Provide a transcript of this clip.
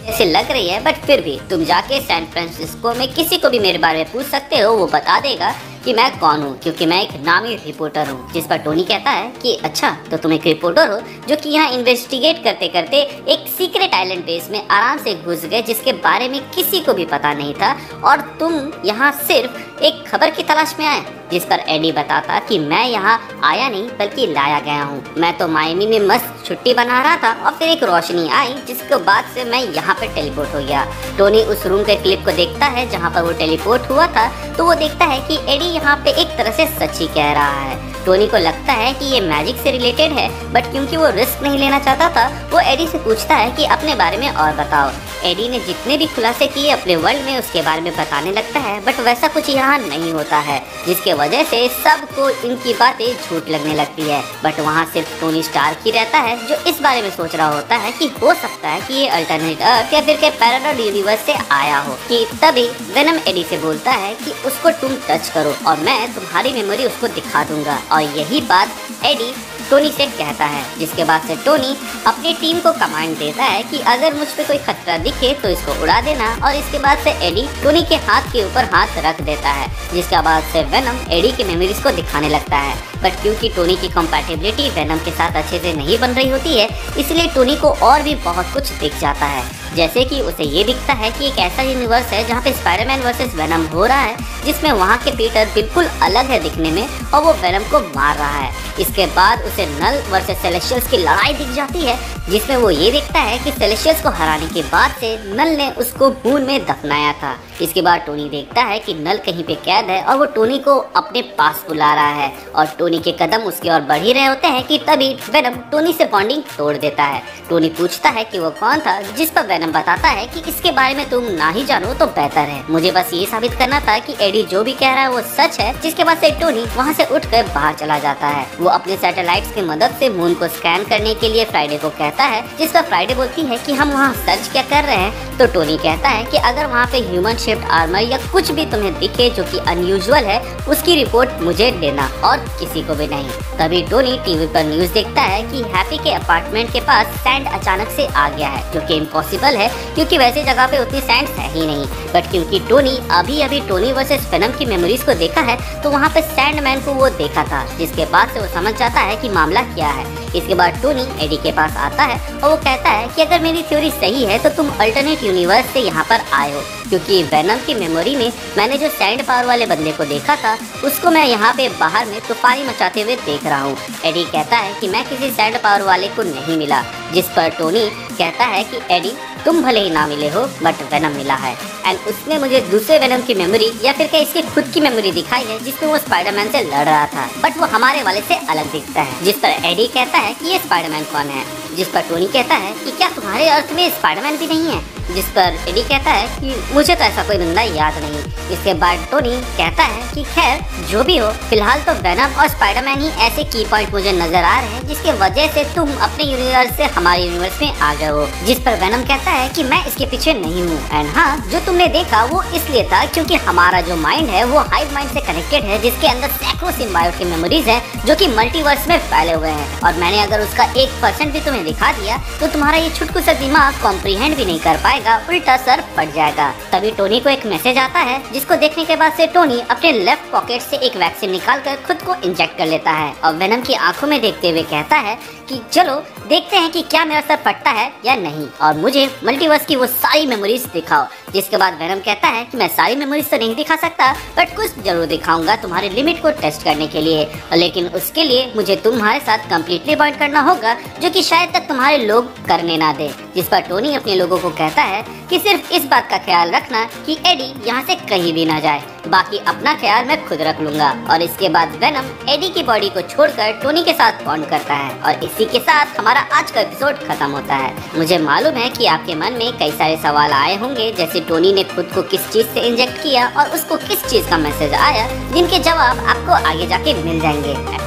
जैसे लग रही है, बट फिर भी तुम जाके सैन फ्रांसिस्को में किसी को भी मेरे बारे में पूछ सकते हो, वो बता देगा कि मैं कौन हूँ, क्योंकि मैं एक नामी रिपोर्टर हूँ। जिस पर टोनी कहता है कि अच्छा, तो तुम एक रिपोर्टर हो जो कि यहाँ इन्वेस्टिगेट करते करते एक सीक्रेट आइलैंड बेस में आराम से घुस गए, जिसके बारे में किसी को भी पता नहीं था, और तुम यहाँ सिर्फ एक खबर की तलाश में आए। जिस पर एडी बताता कि मैं यहाँ आया नहीं बल्कि लाया गया हूँ। मैं तो मायामी में मस्त छुट्टी बना रहा था और फिर एक रोशनी आई, जिसके बाद से मैं यहाँ पे टेलीपोर्ट हो गया। टोनी उस रूम के क्लिप को देखता है जहाँ पर वो टेलीपोर्ट हुआ था, तो वो देखता है कि एडी यहाँ पे एक तरह से सच ही कह रहा है। टोनी को लगता है कि ये मैजिक से रिलेटेड है, बट क्योंकि वो रिस्क नहीं लेना चाहता था, वो एडी से पूछता है कि अपने बारे में और बताओ। एडी ने जितने भी खुलासे किए अपने वर्ल्ड में उसके बारे में बताने लगता है, बट वैसा कुछ यहाँ नहीं होता है, जिसके वजह से सबको इनकी बातें झूठ लगने लगती है। बट वहाँ सिर्फ टोनी स्टार्क ही रहता है जो इस बारे में सोच रहा होता है कि हो सकता है कि ये अल्टरनेट अर्थ या फिर के पैरेलल यूनिवर्स से आया हो। कि तभी वेनम एडी से बोलता है कि उसको तुम टच करो और मैं तुम्हारी मेमोरी उसको दिखा दूंगा, और यही बात एडी टोनी से कहता है। जिसके बाद से टोनी अपनी टीम को कमांड देता है कि अगर मुझ पे कोई खतरा दिखे तो इसको उड़ा देना, और इसके बाद से एडी टोनी के हाथ के ऊपर हाथ रख देता है। जिसके बाद से वेनम एडी की मेमोरीज को दिखाने लगता है, बट क्योंकि टोनी की कंपैटिबिलिटी वेनम के साथ अच्छे से नहीं बन रही होती है, इसलिए टोनी को और भी बहुत कुछ दिख जाता है। जैसे कि उसे ये दिखता है कि एक ऐसा यूनिवर्स है जहाँ पे स्पाइडरमैन वर्सेस वेनम हो रहा है, जिसमें वहाँ के पीटर बिल्कुल अलग है दिखने में और वो वेनम को मार रहा है। इसके बाद उसे नल वर्सेस सेलेस्टियल्स की लड़ाई दिख जाती है, जिसमें वो ये देखता है कि सेलेस्टियल्स को हराने के बाद से नल ने उसको खून में दफनाया था। इसके बाद टोनी देखता है कि नल कहीं पे कैद है और वो टोनी को अपने पास बुला रहा है, और टोनी के कदम उसकी ओर बढ़ ही रहे होते हैं कि तभी वेनम टोनी से बॉन्डिंग तोड़ देता है। टोनी पूछता है कि वो कौन था, जिस पर वेनम बताता है कि इसके बारे में तुम ना ही जानो तो बेहतर है, मुझे बस ये साबित करना था कि एडी जो भी कह रहा है वो सच है। जिसके बाद से टोनी वहाँ से उठकर बाहर चला जाता है। वो अपने सैटेलाइट्स की मदद से मून को स्कैन करने के लिए फ्राइडे को कहता है, जिस पर फ्राइडे बोलती है कि हम वहाँ सर्च क्या कर रहे हैं। तो टोनी कहता है कि अगर वहाँ पे ह्यूमन शेप्ड आर्मर या कुछ भी तुम्हें दिखे जो कि अनयूजुअल है, उसकी रिपोर्ट मुझे देना और किसी को भी नहीं। तभी टोनी टीवी पर न्यूज देखता है कि हैप्पी के अपार्टमेंट के पास सैंड अचानक से आ गया है, जो कि इम्पॉसिबल है क्योंकि वैसे जगह पे उतनी सैंड है ही नहीं। बट क्योंकि टोनी अभी टोनी वर्सेस वेनम की मेमोरीज को देखा है, तो वहाँ पे सैंडमैन को वो देखा था, जिसके बाद से वो समझ जाता है कि मामला क्या है। इसके बाद टोनी एडी के पास आता है और वो कहता है कि अगर मेरी थ्योरी सही है तो तुम अल्टरनेट यूनिवर्स से यहाँ पर आए हो, क्योंकि वेनम की मेमोरी में मैंने जो सैंड पावर वाले बंदे को देखा था, उसको मैं यहाँ पे बाहर में तूफानी मचाते हुए देख रहा हूँ। एडी कहता है कि मैं किसी सैंड पावर वाले को नहीं मिला, जिस पर टोनी कहता है कि एडी तुम भले ही ना मिले हो, बट वेनम मिला है, एंड उसने मुझे दूसरे वेनम की मेमोरी या फिर क्या इसकी खुद की मेमोरी दिखाई है, जिसमें वो स्पाइडरमैन से लड़ रहा था, बट वो हमारे वाले से अलग दिखता है। जिस पर एडी कहता है कि ये स्पाइडरमैन कौन है, जिस पर टोनी कहता है कि क्या तुम्हारे अर्थ में स्पाइडरमैन भी नहीं है, जिस पर एडी कहता है कि मुझे तो ऐसा कोई बंदा याद नहीं। इसके बाद टोनी कहता है कि खैर जो भी हो, फिलहाल तो वेनम और स्पाइडरमैन ही ऐसे की पॉइंट मुझे नजर आ रहे हैं जिसके वजह से तुम अपने यूनिवर्स से हमारे यूनिवर्स में आ गए हो। जिस पर वेनम कहता है कि मैं इसके पीछे नहीं हूँ, एंड हाँ, जो तुमने देखा वो इसलिए था क्योंकि हमारा जो माइंड है वो हाइव माइंड से कनेक्टेड है, जिसके अंदर सैकड़ों सिम्बायोट की मेमोरीज है जो कि मल्टीवर्स में फैले हुए हैं, और मैंने अगर उसका 1% भी तुम्हें दिखा दिया तो तुम्हारा ये छुटकू सा दिमाग कॉम्प्रीहेंड भी नहीं कर पाएगा, उल्टा सर फट जाएगा। तभी टोनी को एक मैसेज आता है, जिसको देखने के बाद से टोनी अपने लेफ्ट पॉकेट से एक वैक्सीन निकालकर खुद को इंजेक्ट कर लेता है, और वेनम की आंखों में देखते हुए कहता है कि चलो देखते हैं कि क्या मेरा सर फटता है या नहीं, और मुझे मल्टीवर्स की वो सारी मेमोरीज दिखाओ। जिसके बाद वेनम कहता है कि मैं सारी मेमोरीज तो नहीं दिखा सकता, बट कुछ जरूर दिखाऊंगा तुम्हारे लिमिट को टेस्ट करने के लिए, लेकिन उसके लिए मुझे तुम्हारे साथ कम्प्लीटली बॉन्ड करना होगा, जो कि शायद तक तुम्हारे लोग करने ना दे। जिस पर टोनी अपने लोगों को कहता है कि सिर्फ इस बात का ख्याल रखना कि एडी यहाँ से कहीं भी ना जाए, बाकी अपना ख्याल मैं खुद रख लूंगा। और इसके बाद वेनम एडी की बॉडी को छोड़कर टोनी के साथ बॉन्ड करता है, और इसी के साथ हमारा आज का एपिसोड खत्म होता है। मुझे मालूम है कि आपके मन में कई सारे सवाल आए होंगे, जैसे टोनी ने खुद को किस चीज से इंजेक्ट किया और उसको किस चीज का मैसेज आया, जिनके जवाब आपको आगे जाके मिल जाएंगे।